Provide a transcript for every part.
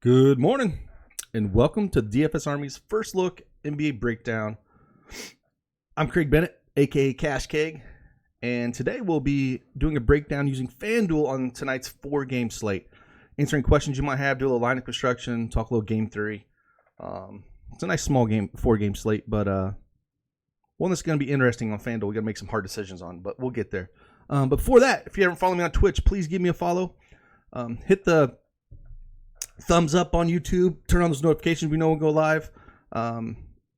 Good morning, and welcome to DFS Army's first look NBA breakdown. I'm Craig Bennett, aka CashKeg, and today we'll be doing a breakdown using FanDuel on tonight's 4-game slate, answering questions you might have, do a little lineup construction, talk a little game theory. It's a nice small game 4-game slate, but one that's going to be interesting on FanDuel. We got to make some hard decisions on, but we'll get there. But before that, if you haven't followed me on Twitch, please give me a follow. Hit the thumbs up on YouTube, turn on those notifications. We know we'll go live.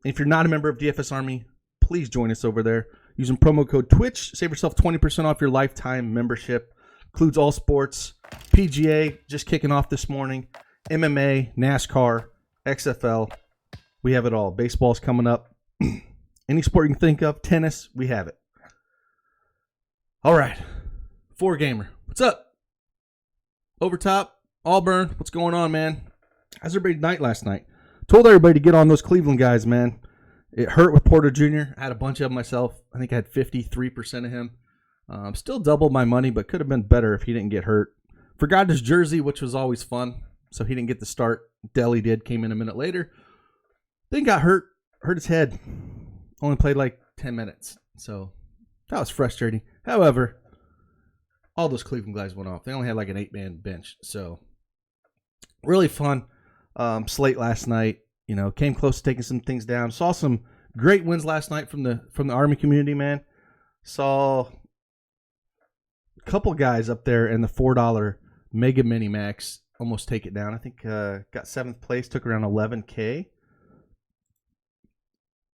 If you're not a member of DFS Army, please join us over there. Using promo code TWITCH, save yourself 20% off your lifetime membership. Includes all sports, PGA, just kicking off this morning, MMA, NASCAR, XFL. We have it all. Baseball's coming up. Any sport you can think of, tennis, we have it. All right, 4-gamer. What's up? Overtop. Auburn, what's going on, man? How's everybody night last night? Told everybody to get on those Cleveland guys, man. It hurt with Porter Jr. I had a bunch of them myself. I think I had 53% of him. Still doubled my money, but could have been better if he didn't get hurt. Forgot his jersey, which was always fun, so he didn't get the start. Deli did, came in a minute later. Then got hurt his head. Only played like 10 minutes, so that was frustrating. However, all those Cleveland guys went off. They only had like an 8-man bench, so really fun slate last night. You know, came close to taking some things down. Saw some great wins last night from the Army community, man. Saw a couple guys up there in the $4 Mega Mini Max almost take it down. I think got 7th place, took around $11K.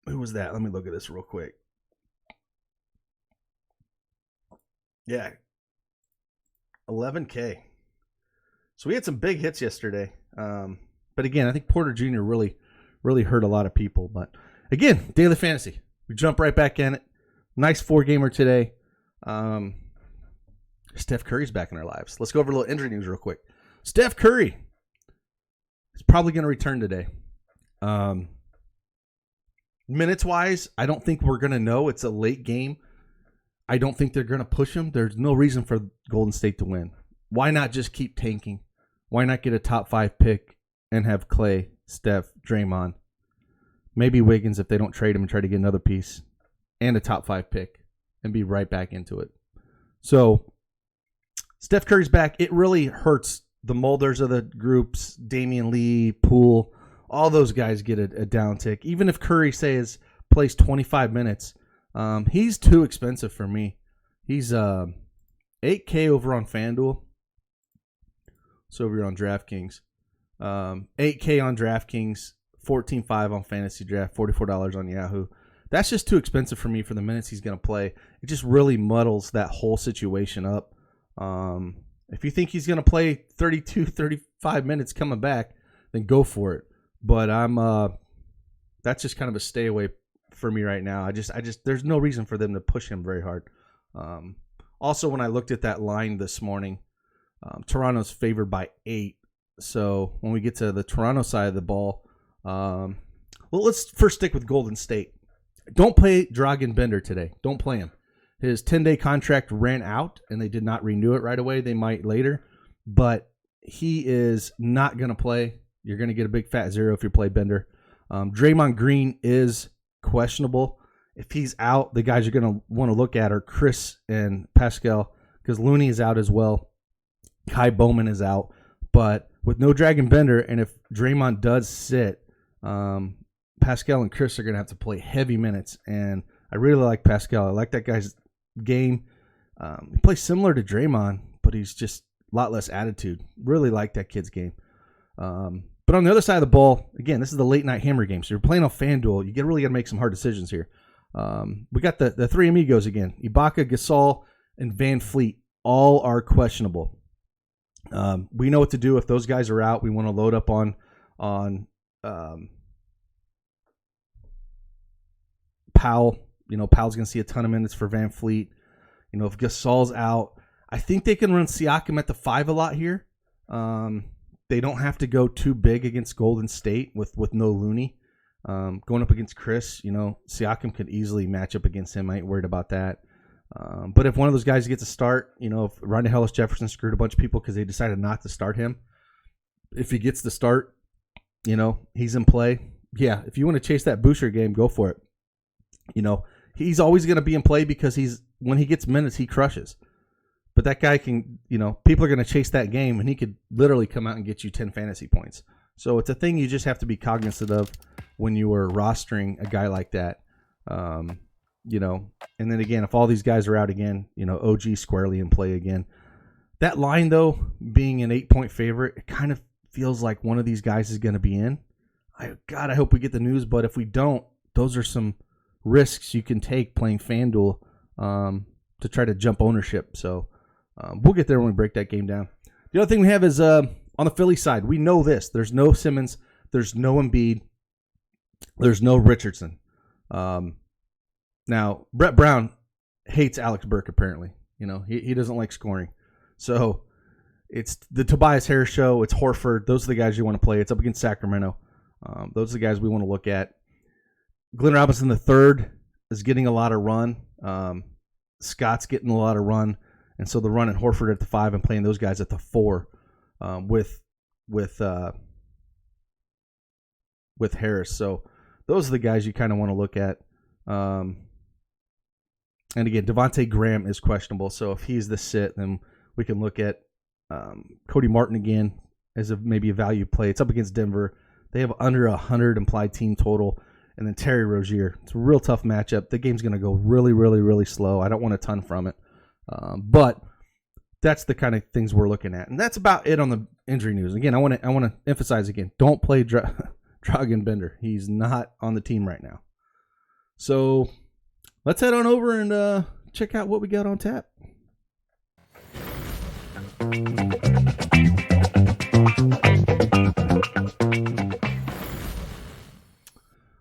Who was that? Let me look at this real quick. Yeah, $11K. So we had some big hits yesterday. But again, I think Porter Jr. really hurt a lot of people. But again, daily fantasy. We jump right back in it. Nice 4-gamer today. Steph Curry's back in our lives. Let's go over a little injury news real quick. Steph Curry is probably going to return today. Minutes-wise, I don't think we're going to know. It's a late game. I don't think they're going to push him. There's no reason for Golden State to win. Why not just keep tanking? Why not get a top 5 pick and have Clay, Steph, Draymond, maybe Wiggins if they don't trade him and try to get another piece, and a top 5 pick and be right back into it? So Steph Curry's back. It really hurts the molders of the groups, Damian Lee, Poole, all those guys get a down tick. Even if Curry, say, is plays 25 minutes, he's too expensive for me. He's $8K over on FanDuel. So over here on DraftKings. $8K on DraftKings, $14.5 on Fantasy Draft, $44 on Yahoo. That's just too expensive for me for the minutes he's going to play. It just really muddles that whole situation up. If you think he's going to play 32, 35 minutes coming back, then go for it. But that's just kind of a stay away for me right now. I just there's no reason for them to push him very hard. Also, when I looked at that line this morning, Toronto's favored by 8. So when we get to the Toronto side of the ball, well, let's first stick with Golden State. Don't play Dragan Bender today. Don't play him. His 10-day contract ran out, and they did not renew it right away. They might later, but he is not going to play. You're going to get a big fat 0 if you play Bender. Draymond Green is questionable. If he's out, the guys you're going to want to look at are Chris and Pascal, because Looney is out as well. Kai Bowman is out. But with no Dragon Bender, and if Draymond does sit, Pascal and Chris are going to have to play heavy minutes. And I really like Pascal. I like that guy's game. He plays similar to Draymond, but he's just a lot less attitude. Really like that kid's game. But on the other side of the ball, again, this is the late night hammer game. So you're playing on FanDuel. You really got to make some hard decisions here. We got the three amigos again. Ibaka, Gasol, and Van Fleet all are questionable. We know what to do if those guys are out. We want to load up on Powell. Powell's going to see a ton of minutes for Van Fleet. If Gasol's out, I think they can run Siakam at the 5 a lot here. They don't have to go too big against Golden State with no Looney. Going up against Chris, Siakam could easily match up against him. I ain't worried about that. But if one of those guys gets a start, if Rondae Hollis-Jefferson screwed a bunch of people because they decided not to start him, if he gets the start, he's in play. Yeah, if you want to chase that Boucher game, go for it. He's always going to be in play because when he gets minutes, he crushes. But that guy can, people are going to chase that game, and he could literally come out and get you 10 fantasy points. So it's a thing you just have to be cognizant of when you are rostering a guy like that. And then again, if all these guys are out again, OG squarely in play again. That line, though, being an 8-point favorite, it kind of feels like one of these guys is going to be in. I hope we get the news, but if we don't, those are some risks you can take playing FanDuel to try to jump ownership. So we'll get there when we break that game down. The other thing we have is on the Philly side, we know this. There's no Simmons. There's no Embiid. There's no Richardson. Now, Brett Brown hates Alex Burke, apparently. He doesn't like scoring. So it's the Tobias Harris show. It's Horford. Those are the guys you want to play. It's up against Sacramento. Those are the guys we want to look at. Glenn Robinson III is getting a lot of run. Scott's getting a lot of run. And so the run at Horford at the 5 and playing those guys at the 4 with Harris. So those are the guys you kind of want to look at. And again, Devontae Graham is questionable. So if he's the sit, then we can look at Cody Martin again as maybe a value play. It's up against Denver. They have under 100 implied team total. And then Terry Rozier. It's a real tough matchup. The game's going to go really, really, really slow. I don't want a ton from it. But that's the kind of things we're looking at. And that's about it on the injury news. Again, I want to emphasize again, don't play Dragan Bender. He's not on the team right now. So let's head on over and check out what we got on tap.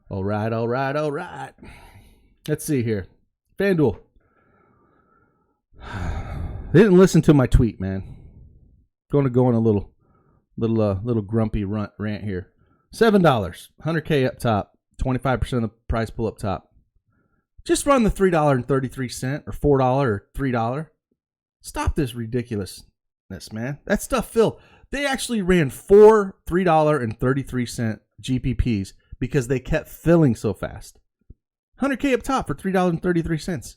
All right. Let's see here. FanDuel. They didn't listen to my tweet, man. Going to go on a little grumpy rant here. $7, 100K up top, 25% of the prize pool up top. Just run the $3.33 or $4 or $3. Stop this ridiculousness, man. That stuff filled. They actually ran 4 $3.33 GPPs because they kept filling so fast. 100K up top for $3.33.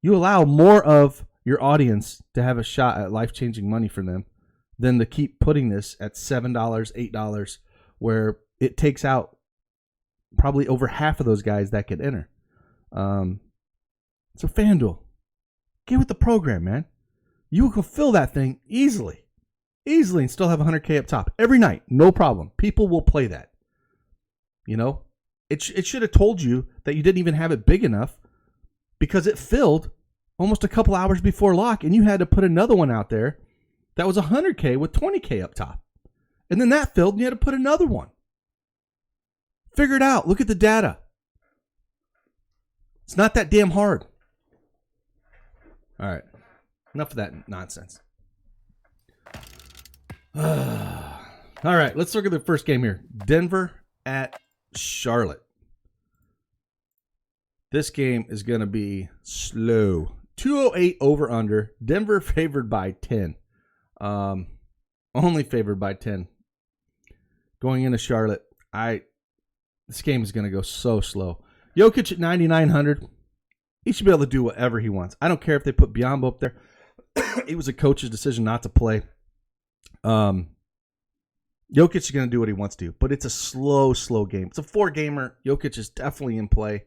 You allow more of your audience to have a shot at life-changing money for them than to keep putting this at $7, $8, where it takes out probably over half of those guys that could enter. So FanDuel, get with the program, man. You can fill that thing easily, and still have 100K up top every night, no problem. People will play that. It should have told you that you didn't even have it big enough because it filled almost a couple hours before lock, and you had to put another one out there that was 100K with 20K up top. And then that filled, and you had to put another one. Figure it out. Look at the data. It's not that damn hard. All right. Enough of that nonsense. All right. Let's look at the first game here. Denver at Charlotte. This game is going to be slow. 208 over under. Denver favored by 10. Only favored by 10. Going into Charlotte, this game is going to go so slow. Jokic at 9,900. He should be able to do whatever he wants. I don't care if they put Biyombo up there. it was a coach's decision not to play. Jokic is going to do what he wants to, but it's a slow game. It's a 4-gamer. Jokic is definitely in play.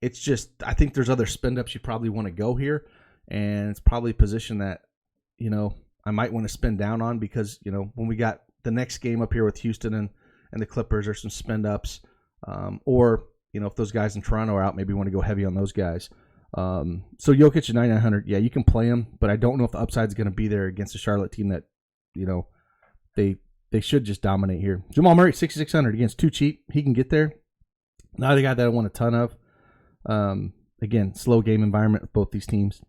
It's just, I think there's other spend-ups you probably want to go here, and it's probably a position that, I might want to spend down on because, when we got the next game up here with Houston and the Clippers, there's some spend-ups. Or, if those guys in Toronto are out, maybe you want to go heavy on those guys. So Jokic at 9,900, yeah, you can play him, but I don't know if the upside is going to be there against a Charlotte team that, they should just dominate here. Jamal Murray, 6,600 against too cheap. He can get there. Not a guy that I want a ton of. Again, slow game environment with both these teams.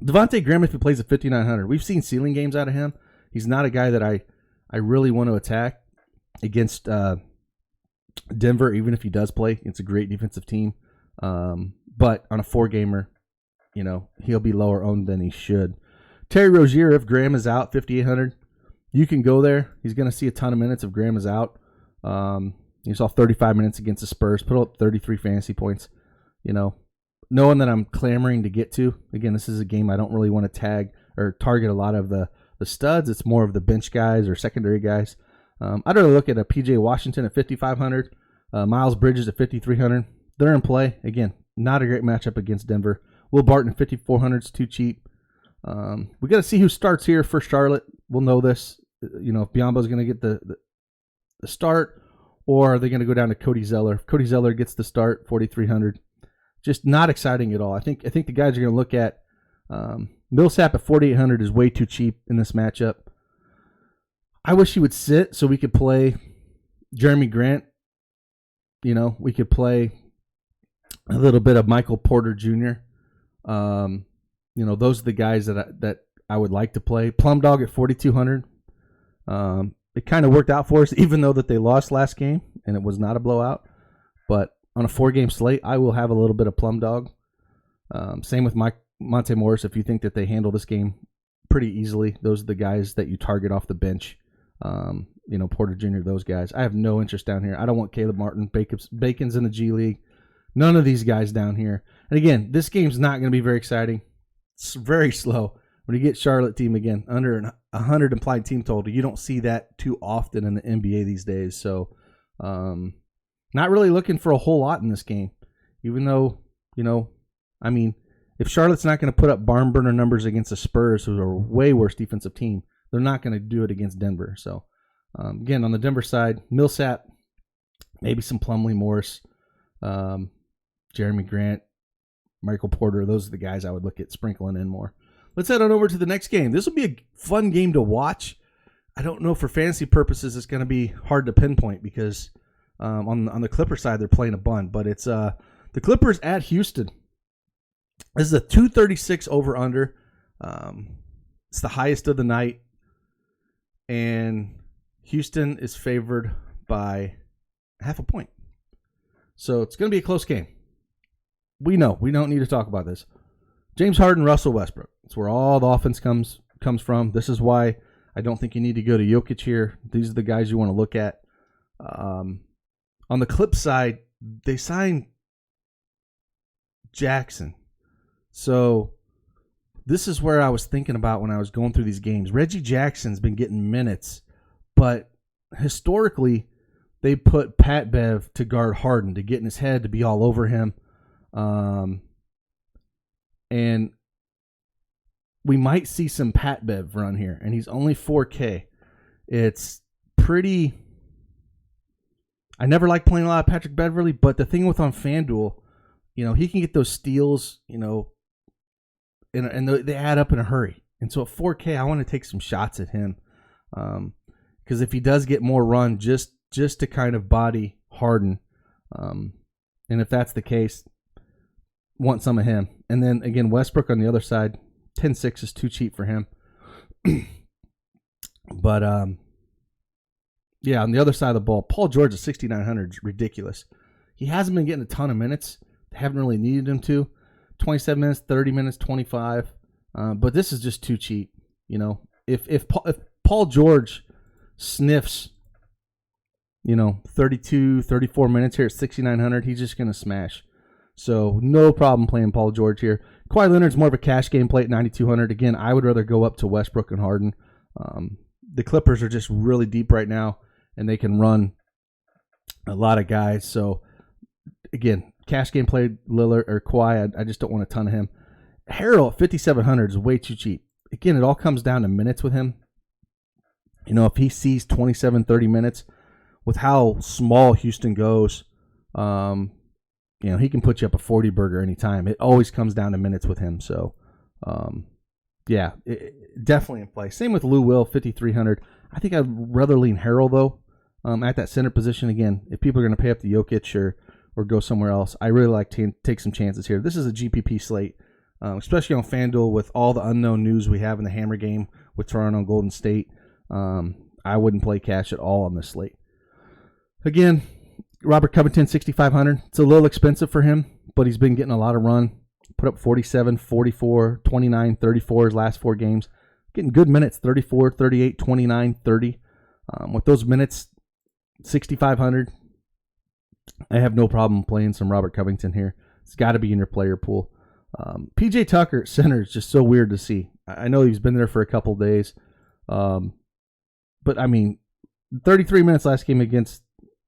Devontae Graham, if he plays at 5,900, we've seen ceiling games out of him. He's not a guy that I really want to attack against Denver, even if he does play. It's a great defensive team. But on a 4-gamer, he'll be lower owned than he should. Terry Rozier, if Graham is out, 5,800, you can go there. He's going to see a ton of minutes if Graham is out. He saw 35 minutes against the Spurs, put up 33 fantasy points. Knowing that I'm clamoring to get to. Again, this is a game I don't really want to tag or target a lot of the studs. It's more of the bench guys or secondary guys. I'd rather look at a PJ Washington at 5,500, Miles Bridges at 5,300. They're in play. Again, not a great matchup against Denver. Will Barton at 5,400 is too cheap. We got to see who starts here for Charlotte. We'll know this. If Biyombo's going to get the start, or are they going to go down to Cody Zeller? If Cody Zeller gets the start, 4,300. Just not exciting at all. I think the guys are going to look at Millsap at 4,800 is way too cheap in this matchup. I wish he would sit so we could play Jeremy Grant. We could play a little bit of Michael Porter Jr. Those are the guys that I would like to play. Plum Dog at 4,200. It kind of worked out for us, even though that they lost last game and it was not a blowout. But on a 4-game slate, I will have a little bit of Plum Dog. Same with Monte Morris. If you think that they handle this game pretty easily, those are the guys that you target off the bench. Porter Jr., those guys. I have no interest down here. I don't want Caleb Martin. Bacon's in the G League. None of these guys down here. And again, this game's not going to be very exciting. It's very slow. When you get Charlotte team again, under 100 implied team total, you don't see that too often in the NBA these days. So, not really looking for a whole lot in this game. Even though, if Charlotte's not going to put up barn burner numbers against the Spurs, who are a way worse defensive team, they're not going to do it against Denver. So, again, on the Denver side, Millsap, maybe some Plumlee Morris, Jeremy Grant, Michael Porter. Those are the guys I would look at sprinkling in more. Let's head on over to the next game. This will be a fun game to watch. I don't know, for fantasy purposes, it's going to be hard to pinpoint because on the Clipper side, they're playing a bun. But it's the Clippers at Houston. This is a 236 over-under. It's the highest of the night. And Houston is favored by half a point. So it's going to be a close game. We know. We don't need to talk about this. James Harden, Russell Westbrook. It's where all the offense comes from. This is why I don't think you need to go to Jokic here. These are the guys you want to look at. On the Clip side, they signed Jackson. So this is where I was thinking about when I was going through these games. Reggie Jackson's been getting minutes, but historically they put Pat Bev to guard Harden, to get in his head, to be all over him. And we might see some Pat Bev run here, and he's only 4K. It's pretty... I never liked playing a lot of Patrick Beverly, but the thing with on FanDuel, he can get those steals, and they add up in a hurry. And so at 4K, I want to take some shots at him. Because if he does get more run, just to kind of body Harden, and if that's the case, want some of him. And then, again, Westbrook on the other side, 10-6 is too cheap for him. But, yeah, on the other side of the ball, Paul George at 6,900 is ridiculous. He hasn't been getting a ton of minutes. They haven't really needed him to. 27 minutes, 30 minutes, 25. But this is just too cheap. If Paul George sniffs, 32, 34 minutes here at 6,900, he's just going to smash. So no problem playing Paul George here. Kawhi Leonard's more of a cash game play at 9,200. Again, I would rather go up to Westbrook and Harden. The Clippers are just really deep right now, and they can run a lot of guys. So, again, cash game play Lillard or Kawhi, I just don't want a ton of him. Harrell at 5,700 is way too cheap. Again, it all comes down to minutes with him. You know, if he sees 27, 30 minutes, with how small Houston goes, you know, he can put you up a 40 burger anytime. It always comes down to minutes with him. So, yeah, definitely in play. Same with Lou Will, 5,300. I think I'd rather lean Harrell, though, at that center position. Again, if people are going to pay up the Jokic or go somewhere else, I really like to take some chances here. This is a GPP slate, especially on FanDuel with all the unknown news we have in the Hammer game with Toronto and Golden State. I wouldn't play cash at all on this slate. Again, Robert Covington, 6,500. It's a little expensive for him, but he's been getting a lot of run. Put up 47, 44, 29, 34 his last 4 games. Getting good minutes, 34, 38, 29, 30. With those minutes, 6,500. I have no problem playing some Robert Covington here. It's got to be in your player pool. PJ Tucker at center is just so weird to see. I know he's been there for a couple days. But, I mean, 33 minutes last game against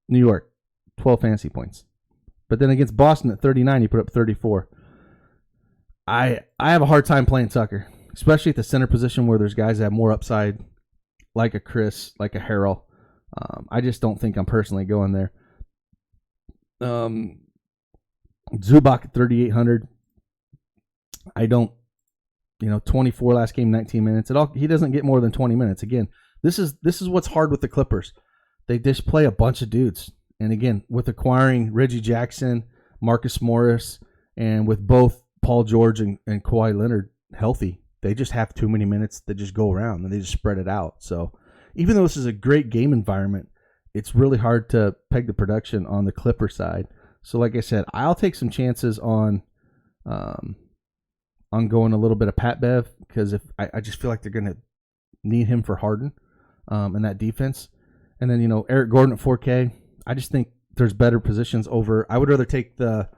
New York, 12 fantasy points. But then against Boston at 39, he put up 34. I have a hard time playing Tucker, especially at the center position where there's guys that have more upside, like a Chris, like a Harrell. I just don't think I'm personally going there. Zubac at 3,800. I don't, 24 last game, 19 minutes. He doesn't get more than 20 minutes. Again, this is what's hard with the Clippers. They just play a bunch of dudes. And again, with acquiring Reggie Jackson, Marcus Morris, and with both Paul George and Kawhi Leonard healthy, they just have too many minutes that just go around, and they just spread it out. So even though this is a great game environment, it's really hard to peg the production on the Clipper side. So like I said, I'll take some chances on going a little bit of Pat Bev, because if I just feel like they're going to need him for Harden in that defense. And then, Eric Gordon at 4K. I just think there's better positions over. I would rather take the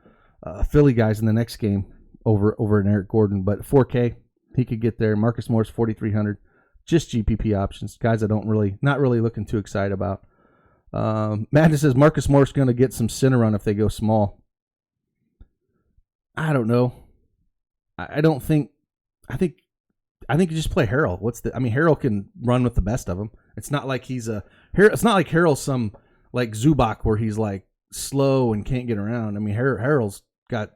Philly guys in the next game over an Eric Gordon. But 4K, he could get there. Marcus Morris, 4,300. Just GPP options. Guys I not really looking too excited about. Madness says Marcus Morris going to get some center run if they go small. I don't know. I think you just play Harrell. Harrell can run with the best of them. It's not like it's not like Harrell's some like Zubac where he's like slow and can't get around. Harrell's got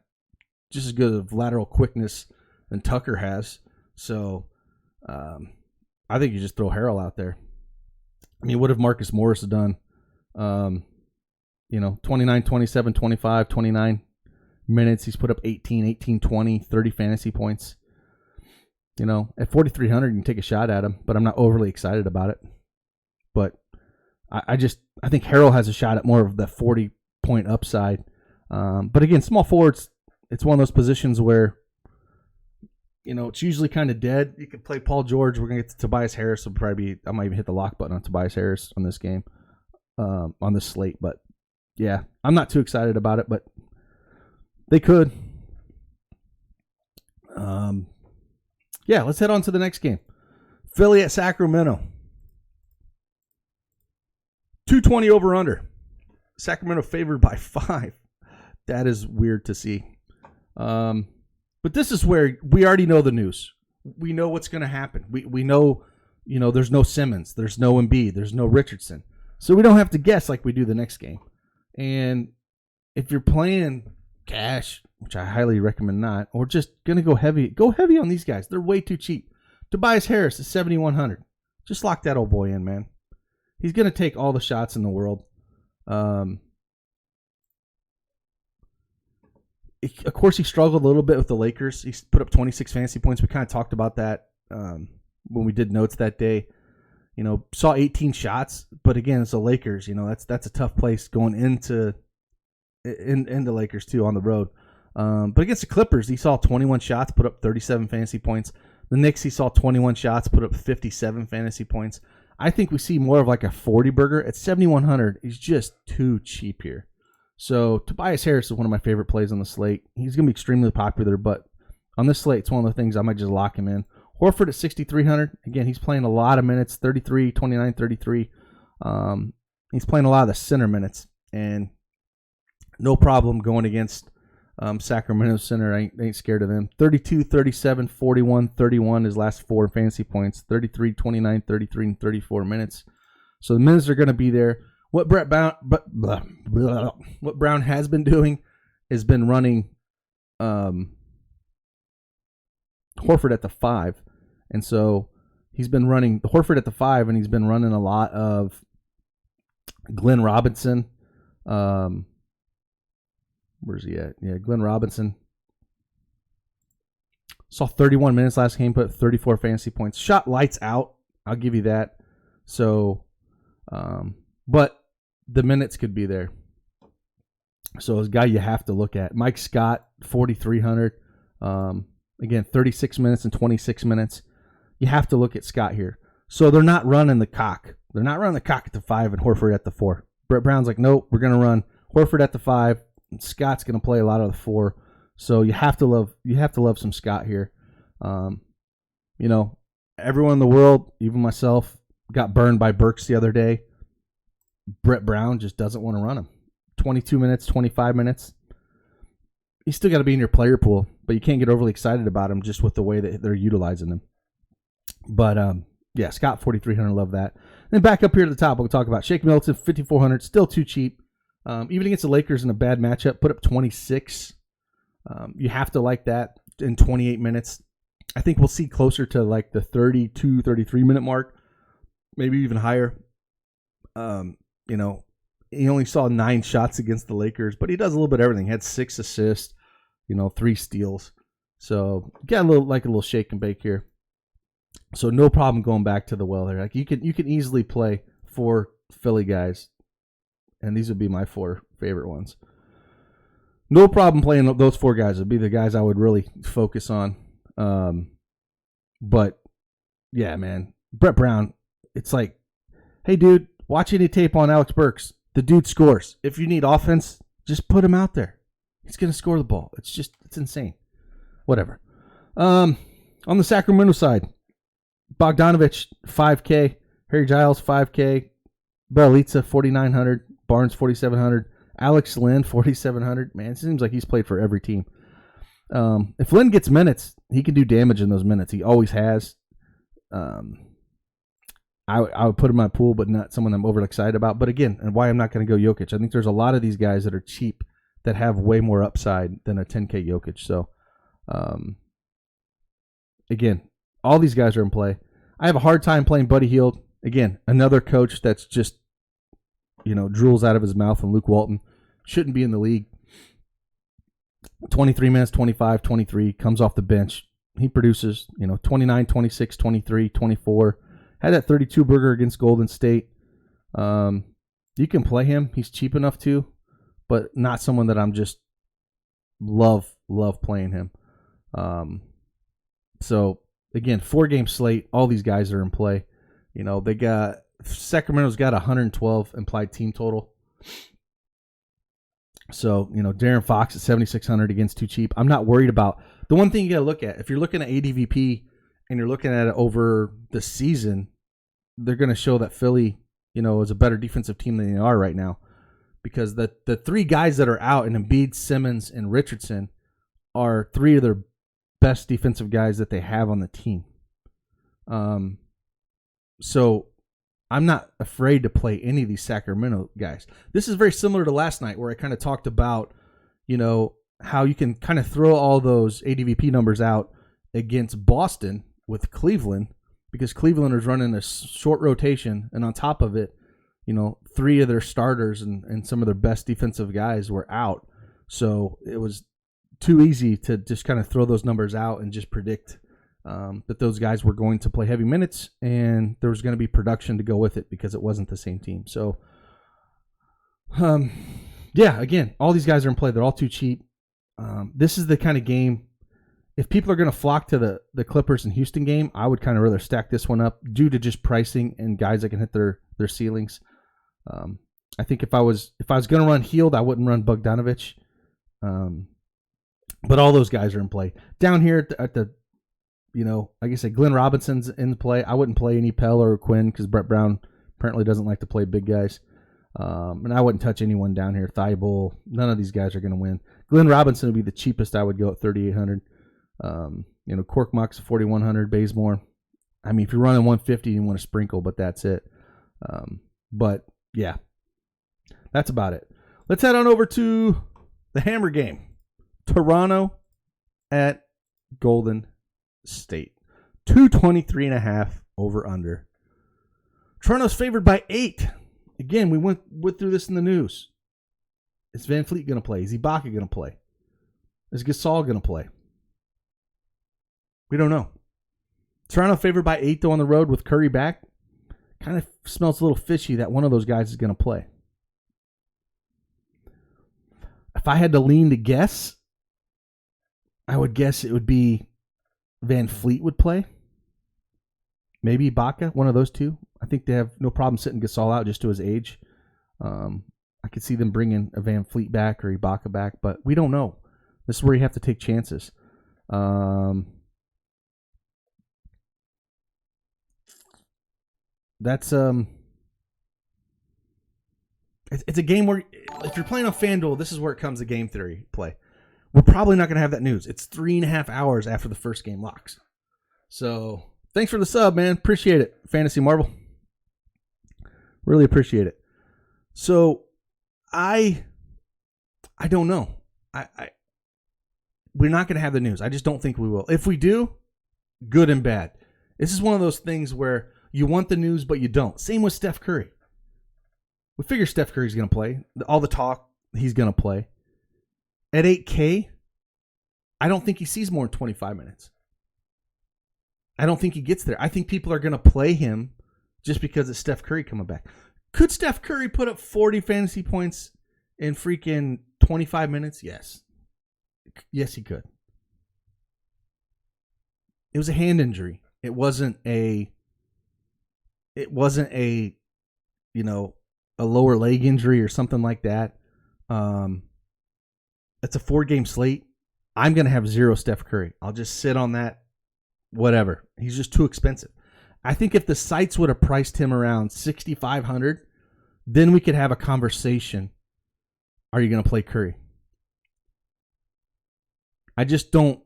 just as good of lateral quickness than Tucker has. So I think you just throw Harrell out there. What have Marcus Morris done? 29, 27, 25, 29 minutes. He's put up 18, 20, 30 fantasy points. At 4,300, you can take a shot at him, but I'm not overly excited about it. But I think Harrell has a shot at more of the 40-point upside. But again, small forwards, it's one of those positions where, it's usually kind of dead. You could play Paul George. We're going to get to Tobias Harris. I might even hit the lock button on Tobias Harris on this game, on this slate. But yeah, I'm not too excited about it, but they could. Yeah, let's head on to the next game. Philly at Sacramento. 220 over under. Sacramento favored by 5. That is weird to see. But this is where we already know the news. We know what's going to happen. We know, there's no Simmons, there's no Embiid, there's no Richardson. So we don't have to guess like we do the next game. And if you're playing cash, which I highly recommend not, or just going to go heavy on these guys. They're way too cheap. Tobias Harris is 7,100. Just lock that old boy in, man. He's going to take all the shots in the world. Of course, he struggled a little bit with the Lakers. He put up 26 fantasy points. We kind of talked about that when we did notes that day. Saw 18 shots, but again, it's the Lakers. That's a tough place going into Lakers too on the road. But against the Clippers, he saw 21 shots, put up 37 fantasy points. The Knicks, he saw 21 shots, put up 57 fantasy points. I think we see more of like a 40 burger at 7,100. He's just too cheap here. So Tobias Harris is one of my favorite plays on the slate. He's going to be extremely popular, but on this slate, it's one of the things I might just lock him in. Horford at 6,300. Again, he's playing a lot of minutes, 33, 29, 33. He's playing a lot of the center minutes, and no problem going against Sacramento center. I ain't scared of them. 32, 37, 41, 31 his last 4 fantasy points. 33, 29, 33, and 34 minutes. So the minutes are going to be there. What what Brown has been doing has been running Horford at the 5. And so he's been running Horford at the 5, and he's been running a lot of Glenn Robinson. Where's he at? Yeah, Glenn Robinson. Saw 31 minutes last game, put 34 fantasy points. Shot lights out. I'll give you that. So, but the minutes could be there. So it's a guy you have to look at. Mike Scott, 4,300. Again, 36 minutes and 26 minutes. You have to look at Scott here. So they're not running the cock. They're not running the cock at the 5 and Horford at the 4. Brett Brown's like, nope, we're going to run Horford at the 5. And Scott's going to play a lot of the 4. So you have to love some Scott here. Everyone in the world, even myself, got burned by Burks the other day. Brett Brown just doesn't want to run him. 22 minutes, 25 minutes. He's still got to be in your player pool, but you can't get overly excited about him just with the way that they're utilizing him. But, yeah, Scott, 4,300, love that. Then back up here to the top, we'll talk about Shake Milton, 5,400, still too cheap. Even against the Lakers in a bad matchup, put up 26. You have to like that in 28 minutes. I think we'll see closer to like the 32, 33-minute mark, maybe even higher. He only saw 9 shots against the Lakers, but he does a little bit of everything. He had 6 assists, 3 steals. So got a little shake and bake here. So no problem going back to the well there. Like you can easily play 4 Philly guys, and these would be my 4 favorite ones. No problem playing those 4 guys. Would be the guys I would really focus on. But yeah, man, Brett Brown. It's like, hey, dude, watch any tape on Alex Burks. The dude scores. If you need offense, just put him out there. He's going to score the ball. It's insane. Whatever. On the Sacramento side, Bogdanovich, 5K. Harry Giles, 5K. Bjelica, 4,900. Barnes, 4,700. Alex Lynn, 4,700. Man, it seems like he's played for every team. If Lynn gets minutes, he can do damage in those minutes. He always has. I would put him in my pool, but not someone I'm overly excited about. But again, and why I'm not going to go Jokic. I think there's a lot of these guys that are cheap that have way more upside than a 10K Jokic. So, again, all these guys are in play. I have a hard time playing Buddy Hield. Again, another coach that's just, drools out of his mouth, and Luke Walton shouldn't be in the league. 23 minutes, 25, 23, comes off the bench. He produces, 29, 26, 23, 24. Had that 32 burger against Golden State. You can play him. He's cheap enough to, but not someone that I'm just love playing him. So, again, 4-game slate. All these guys are in play. They got Sacramento's got 112 implied team total. So, Darren Fox at 7,600 against too cheap. I'm not worried about. The one thing you got to look at, if you're looking at ADVP and you're looking at it over the season, they're going to show that Philly, is a better defensive team than they are right now, because the 3 guys that are out, in Embiid, Simmons, and Richardson, are 3 of their best defensive guys that they have on the team. So I'm not afraid to play any of these Sacramento guys. This is very similar to last night, where I kind of talked about, how you can kind of throw all those ADVP numbers out against Boston with Cleveland, because Cleveland is running a short rotation, and on top of it, 3 of their starters and some of their best defensive guys were out. So it was too easy to just kind of throw those numbers out and just predict that those guys were going to play heavy minutes, and there was going to be production to go with it because it wasn't the same team. So, yeah, again, all these guys are in play. They're all too cheap. This is the kind of game, if people are going to flock to the Clippers and Houston game, I would kind of rather stack this one up due to just pricing and guys that can hit their ceilings. I think if I was going to run Heald, I wouldn't run Bogdanovic. But all those guys are in play. Down here at the like I said, Glenn Robinson's in the play. I wouldn't play any Pell or Quinn because Brett Brown apparently doesn't like to play big guys. And I wouldn't touch anyone down here. Thibault, none of these guys are going to win. Glenn Robinson would be the cheapest I would go at 3,800. Corkmock's 4,100. Bazemore. I mean, if you're running 150, you want to sprinkle, but that's it. But yeah, that's about it. Let's head on over to the Hammer game. Toronto at Golden State. 223.5 over under. Toronto's favored by 8. Again, we went through this in the news. Is Van Fleet going to play? Is Ibaka going to play? Is Gasol going to play? We don't know. Toronto favored by 8 though on the road with Curry back. Kind of smells a little fishy that one of those guys is going to play. If I had to lean to guess, I would guess it would be Van Fleet would play. Maybe Ibaka, one of those two. I think they have no problem sitting Gasol out just to his age. I could see them bringing a Van Fleet back or Ibaka back, but we don't know. This is where you have to take chances. That's it's a game where if you're playing on FanDuel, this is where it comes to game theory play. We're probably not going to have that news. It's 3.5 hours after the first game locks. So thanks for the sub, man. Appreciate it. Fantasy Marvel. Really appreciate it. So I don't know. We're not going to have the news. I just don't think we will. If we do, good and bad. This is one of those things where you want the news, but you don't. Same with Steph Curry. We figure Steph Curry's going to play. All the talk, he's going to play. At 8K, I don't think he sees more than 25 minutes. I don't think he gets there. I think people are going to play him just because it's Steph Curry coming back. Could Steph Curry put up 40 fantasy points in freaking 25 minutes? Yes. Yes, he could. It was a hand injury. It wasn't a a lower leg injury or something like that. It's a 4-game slate. I'm going to have 0 Steph Curry. I'll just sit on that. Whatever. He's just too expensive. I think if the sites would have priced him around 6,500, then we could have a conversation. Are you going to play Curry? I just don't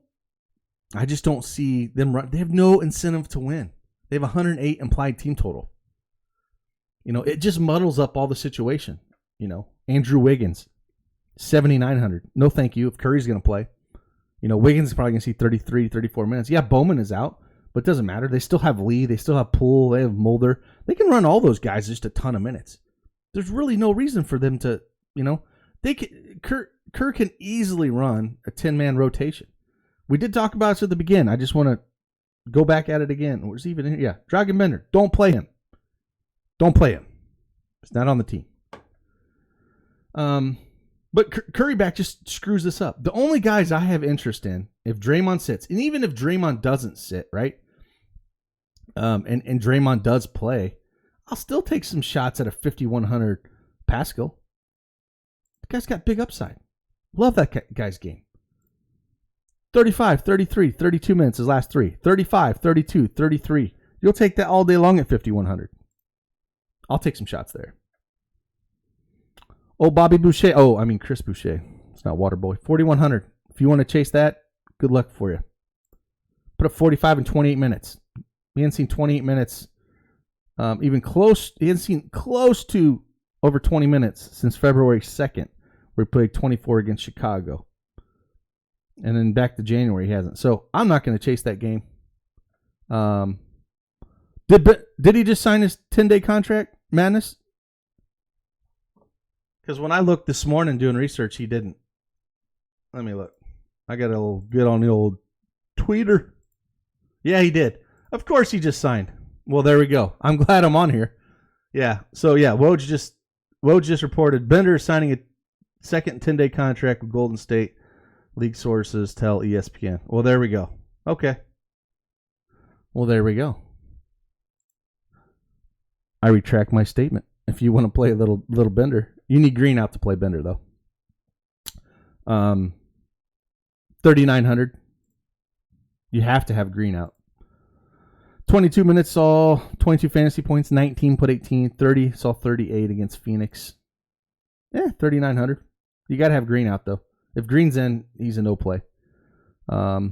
see them run. They have no incentive to win. They have 108 implied team total. It just muddles up all the situation. Andrew Wiggins, 7,900. No thank you if Curry's going to play. Wiggins is probably going to see 33, 34 minutes. Yeah, Bowman is out, but it doesn't matter. They still have Lee. They still have Poole. They have Mulder. They can run all those guys just a ton of minutes. There's really no reason for them to, they can. Kerr can easily run a 10-man rotation. We did talk about it at the beginning. I just want to go back at it again. Where's even here? Yeah, Dragan Bender. Don't play him. Don't play him. It's not on the team. But Curry back just screws this up. The only guys I have interest in, if Draymond sits, and even if Draymond doesn't sit, right? And Draymond does play, I'll still take some shots at a 5,100 Pascal. The guy's got big upside. Love that guy's game. 35, 33, 32 minutes his last 3. 35, 32, 33. You'll take that all day long at 5,100. I'll take some shots there. Oh, Bobby Boucher. Oh, I mean Chris Boucher. It's not Waterboy. 4,100. If you want to chase that, good luck for you. Put up 45 in 28 minutes. He hasn't seen 28 minutes even close. He hasn't seen close to over 20 minutes since February 2nd, where he played 24 against Chicago. And then back to January, he hasn't. So I'm not going to chase that game. Did he just sign his 10-day contract, Madness? Because when I looked this morning doing research, he didn't. Let me look. I got to get on the old tweeter. Yeah, he did. Of course he just signed. Well, there we go. I'm glad I'm on here. Yeah. So, yeah, Woj just reported Bender is signing a second 10-day contract with Golden State. League sources tell ESPN. Well, there we go. Okay. Well, there we go. I retract my statement. if you want to play a little Bender. You need Green out to play Bender, though. 3,900. You have to have Green out. 22 minutes saw 22 fantasy points, 19 put 18, 30 saw 38 against Phoenix. 3,900. You got to have Green out, though. If Green's in, he's a no play. Yeah.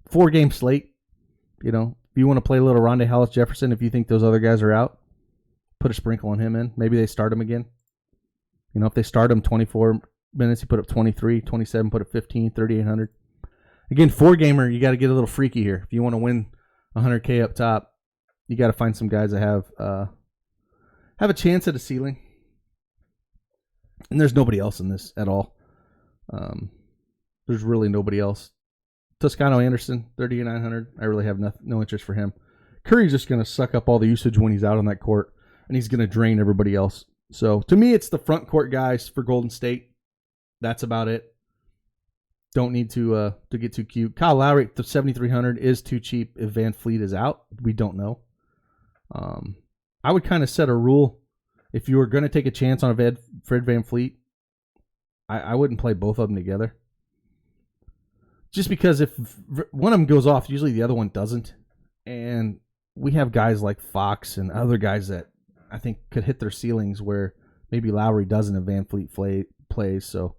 4-game slate. You know, if you want to play a little Rondé Hollis Jefferson, if you think those other guys are out, put a sprinkle on him in. Maybe they start him again. You know, if they start him 24 minutes, you put up 23, 27, put up 15, 3,800. Again, 4-gamer, you got to get a little freaky here. If you want to win 100K up top, you got to find some guys that have a chance at a ceiling. And there's nobody else in this at all. There's really nobody else. Toscano Anderson, 3,900. I really have no interest for him. Curry's just going to suck up all the usage when he's out on that court, and he's going to drain everybody else. So, to me, it's the front court guys for Golden State. That's about it. Don't need to get too cute. Kyle Lowry, the 7,300 is too cheap if Van Fleet is out. We don't know. I would kind of set a rule. If you were going to take a chance on a Fred Van Fleet, I wouldn't play both of them together. Just because if one of them goes off, usually the other one doesn't. And we have guys like Fox and other guys that I think could hit their ceilings where maybe Lowry doesn't and Van Fleet plays. So,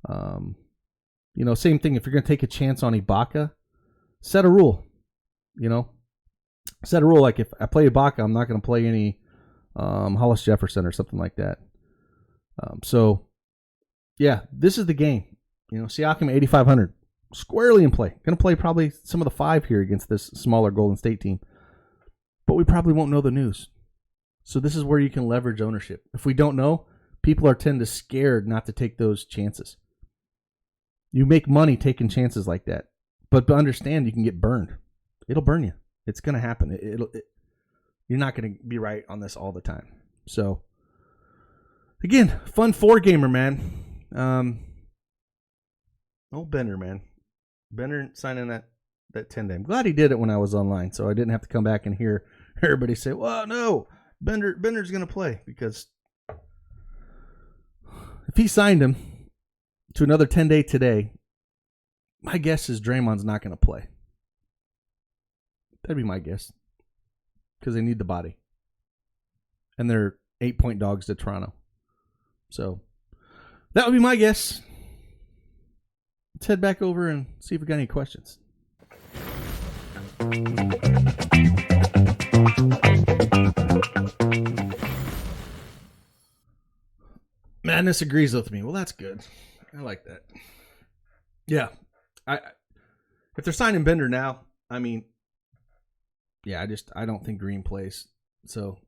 you know, same thing. If you're going to take a chance on Ibaka, set a rule. You know, set a rule like if I play Ibaka, I'm not going to play any Hollis Jefferson or something like that. So, yeah, this is the game. You know, Siakam 8,500. Squarely in play. Going to play probably some of the 5 here against this smaller Golden State team. But we probably won't know the news. So this is where you can leverage ownership. If we don't know, people are tend to scared not to take those chances. You make money taking chances like that. But understand you can get burned. It'll burn you. It's going to happen. You're not going to be right on this all the time. So, again, fun 4-gamer, man. Old Bender, man. Bender signing that 10-day. I'm glad he did it when I was online, so I didn't have to come back and hear everybody say, well, no, Bender's going to play. Because if he signed him to another 10-day today, my guess is Draymond's not going to play. That'd be my guess. Because they need the body. And they're 8-point dogs to Toronto. So, that would be my guess. Let's head back over and see if we got any questions. Madness agrees with me. Well, that's good. I like that. Yeah. If they're signing Bender now, I mean, yeah, I don't think Green plays. So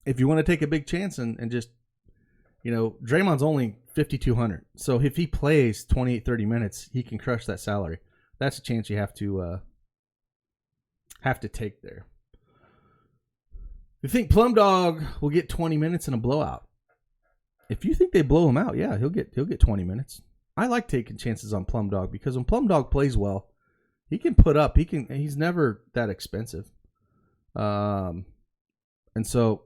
if you want to take a big chance and just, you know, Draymond's only 5,200. So if he plays 28, 30 minutes, he can crush that salary. That's a chance you have to take there. You think Plum Dog will get 20 minutes in a blowout? If you think they blow him out, yeah, he'll get 20 minutes. I like taking chances on Plum Dog because when Plum Dog plays well, he can put up. He's never that expensive. And so,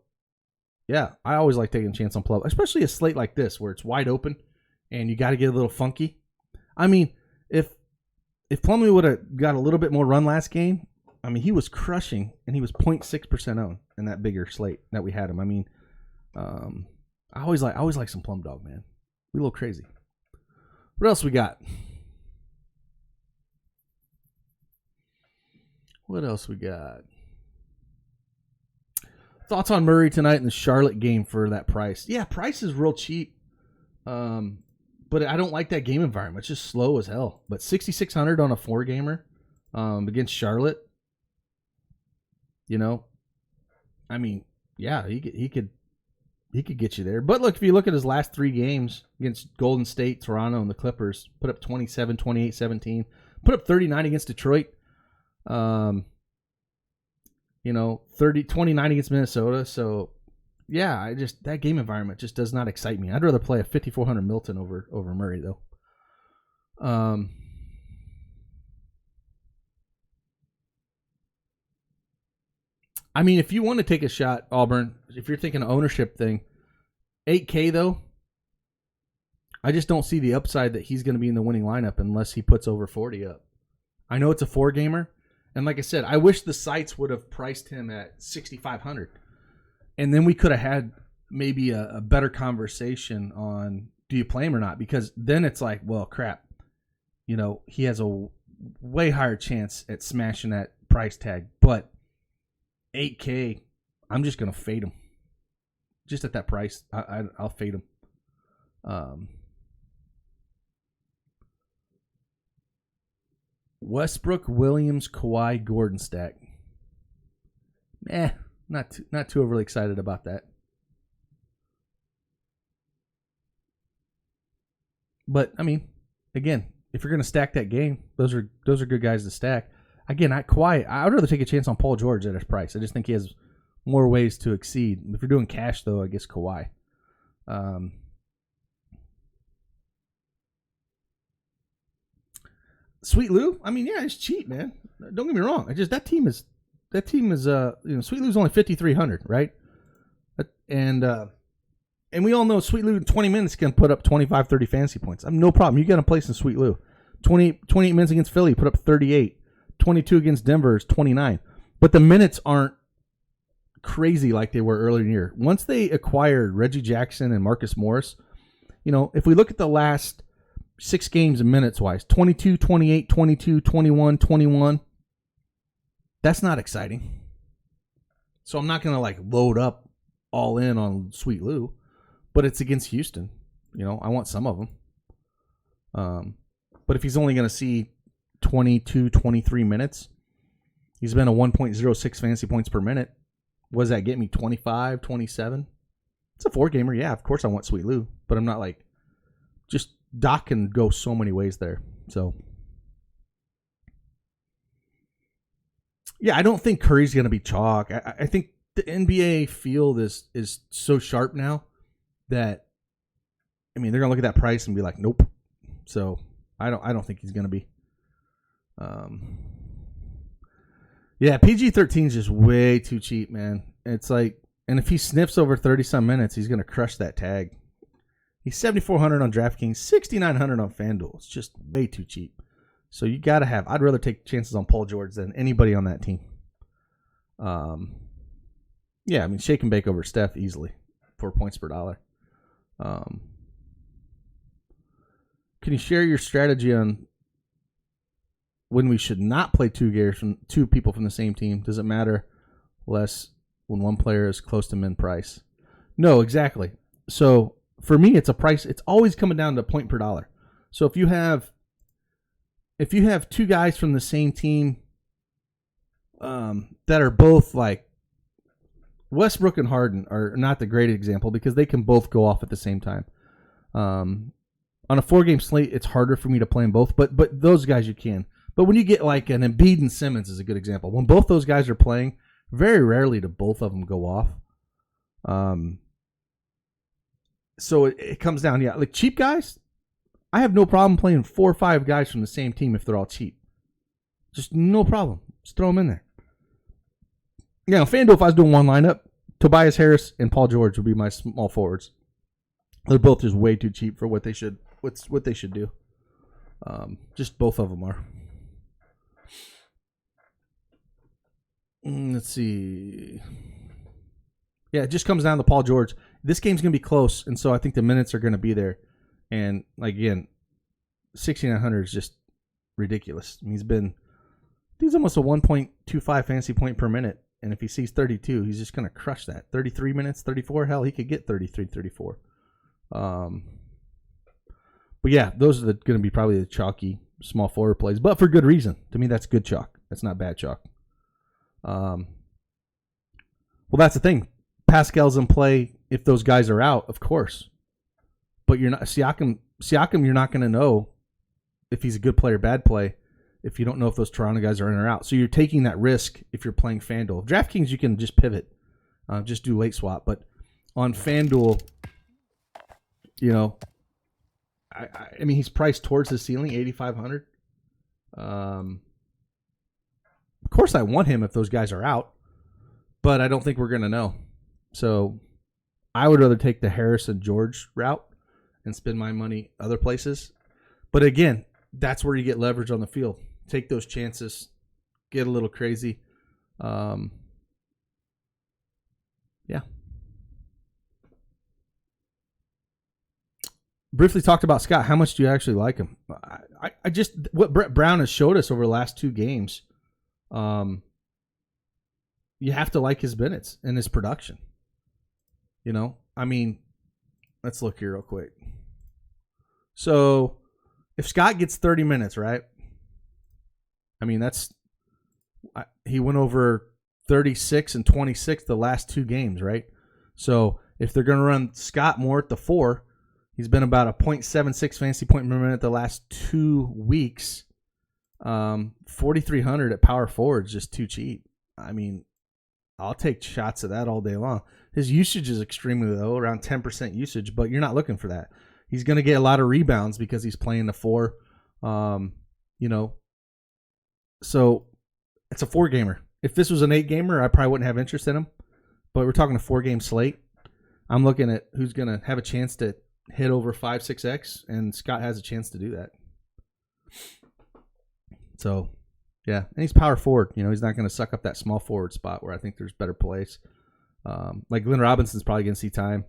yeah, I always like taking a chance on Plum, especially a slate like this where it's wide open and you got to get a little funky. I mean, if Plumlee would have got a little bit more run last game, I mean, he was crushing and he was 0.6% owned in that bigger slate that we had him. I mean, I always like some Plum Dog, man. We a little crazy. What else we got? What else we got? Thoughts on Murray tonight in the Charlotte game for that price? Yeah, price is real cheap. But I don't like that game environment. It's just slow as hell. But 6,600 on a 4-gamer against Charlotte. You know, I mean, yeah, he could get you there. But look, if you look at his last 3 games against Golden State, Toronto, and the Clippers, put up 27, 28, 17. Put up 39 against Detroit. You know, 29 against Minnesota. So, yeah, that game environment just does not excite me. I'd rather play a 5,400 Milton over Murray, though. I mean, if you want to take a shot, Auburn, if you're thinking ownership thing, 8K though, I just don't see the upside that he's going to be in the winning lineup unless he puts over 40 up. I know it's a 4-gamer, and like I said, I wish the sites would have priced him at 6,500, and then we could have had maybe a better conversation on do you play him or not, because then it's like, well, crap, you know, he has a way higher chance at smashing that price tag, but 8K, I'm just going to fade him. Just at that price, I'll fade him. Westbrook, Williams, Kawhi, Gordon stack. Not too overly excited about that. But I mean, again, if you're going to stack that game, those are good guys to stack. Again, Kawhi, I would rather take a chance on Paul George at his price. I just think he has more ways to exceed. If you're doing cash, though, I guess Kawhi. Sweet Lou, I mean, yeah, it's cheap, man. Don't get me wrong. I just that team is Sweet Lou's only 5,300, right? And we all know Sweet Lou in 20 minutes can put up 25, 30 fantasy points. I have no problem. You got a place in Sweet Lou. 28 minutes against Philly, put up 38. 22 against Denver is 29. But the minutes aren't crazy like they were earlier in the year. Once they acquired Reggie Jackson and Marcus Morris, if we look at the last 6 games in minutes-wise, 22, 28, 22, 21, 21, that's not exciting. So I'm not going to load up all in on Sweet Lou, but it's against Houston. I want some of them. But if he's only going to see 22, 23 minutes, he's been a 1.06 fantasy points per minute. What does that get me? 25, 27? It's a 4-gamer. Yeah, of course I want Sweet Lou, but I'm not just Doc can go so many ways there. So, yeah, I don't think Curry's going to be chalk. I think the NBA field is so sharp now that, they're going to look at that price and be like, nope. So I don't think he's going to be. Yeah, PG-13 is just way too cheap, man. It's and if he sniffs over 30-some minutes, he's going to crush that tag. He's 7,400 on DraftKings, 6,900 on FanDuel. It's just way too cheap. So you got to have. I'd rather take chances on Paul George than anybody on that team. Yeah, shake and bake over Steph easily, 4 points per dollar. Can you share your strategy on when we should not play two people from the same team? Does it matter less when one player is close to min price? No, exactly. So for me, it's a price. It's always coming down to a point per dollar. So if you have 2 guys from the same team that are both Westbrook and Harden are not the great example because they can both go off at the same time. On a 4-game slate, it's harder for me to play them both, but those guys you can. But when you get an Embiid and Simmons is a good example. When both those guys are playing, very rarely do both of them go off. So it comes down, yeah. Cheap guys, I have no problem playing 4 or 5 guys from the same team if they're all cheap. Just no problem. Just throw them in there. Yeah, FanDuel, if I was doing one lineup, Tobias Harris and Paul George would be my small forwards. They're both just way too cheap for what they should do. Just both of them are. Let's see. Yeah, it just comes down to Paul George. This game's going to be close, and so I think the minutes are going to be there. And, again, 6,900 is just ridiculous. He's almost a 1.25 fantasy point per minute. And if he sees 32, he's just going to crush that. 33 minutes, 34, hell, he could get 33, 34. But, yeah, those are going to be probably the chalky small forward plays. But for good reason. To me, that's good chalk. That's not bad chalk. Well, that's the thing. Pascal's in play if those guys are out, of course. But you're not Siakam, you're not going to know if he's a good play or bad play if you don't know if those Toronto guys are in or out. So you're taking that risk if you're playing FanDuel. DraftKings, you can just pivot. Just do late swap. But on FanDuel, he's priced towards the ceiling, 8,500. Of course I want him if those guys are out. but I don't think we're going to know. So I would rather take the Harris and George route and spend my money other places. But again, that's where you get leverage on the field. Take those chances, get a little crazy. Yeah. Briefly talked about Scott. How much do you actually like him? I just, what Brett Brown has showed us over the last 2 games, you have to like his minutes and his production. You know, I mean, let's look here real quick. So if Scott gets 30 minutes, right? I mean, he went over 36 and 26 the last 2 games, right? So if they're going to run Scott more at the 4, he's been about a 0.76 fantasy point per minute the last 2 weeks. 4,300 at power forward is just too cheap. I mean, I'll take shots of that all day long. His usage is extremely low, around 10% usage, but you're not looking for that. He's going to get a lot of rebounds because he's playing the 4. So it's a 4-gamer. If this was an 8-gamer, I probably wouldn't have interest in him. But we're talking a 4-game slate. I'm looking at who's going to have a chance to hit over 5-6x, and Scott has a chance to do that. So, yeah. And he's power forward. You know, he's not going to suck up that small forward spot where I think there's better plays. Like Glenn Robinson's probably going to see time,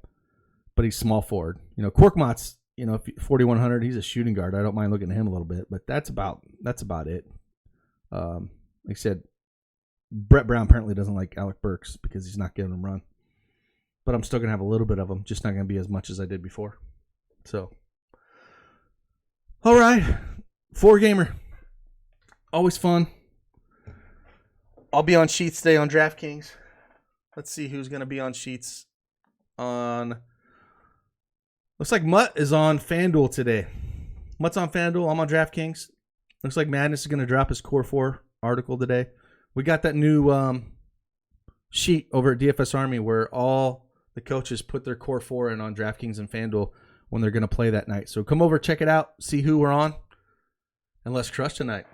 but he's small forward. You know, Korkmaz's, 4,100, he's a shooting guard. I don't mind looking at him a little bit, but that's about it. Like I said, Brett Brown apparently doesn't like Alec Burks because he's not giving him run. But I'm still going to have a little bit of him, just not going to be as much as I did before. So, all right, 4-gamer. Always fun. I'll be on Sheets today on DraftKings. Let's see who's going to be on Sheets on... Looks like Mutt is on FanDuel today. Mutt's on FanDuel. I'm on DraftKings. Looks like Madness is going to drop his Core 4 article today. We got that new sheet over at DFS Army where all the coaches put their Core 4 in on DraftKings and FanDuel when they're going to play that night. So come over, check it out, see who we're on, and let's crush tonight.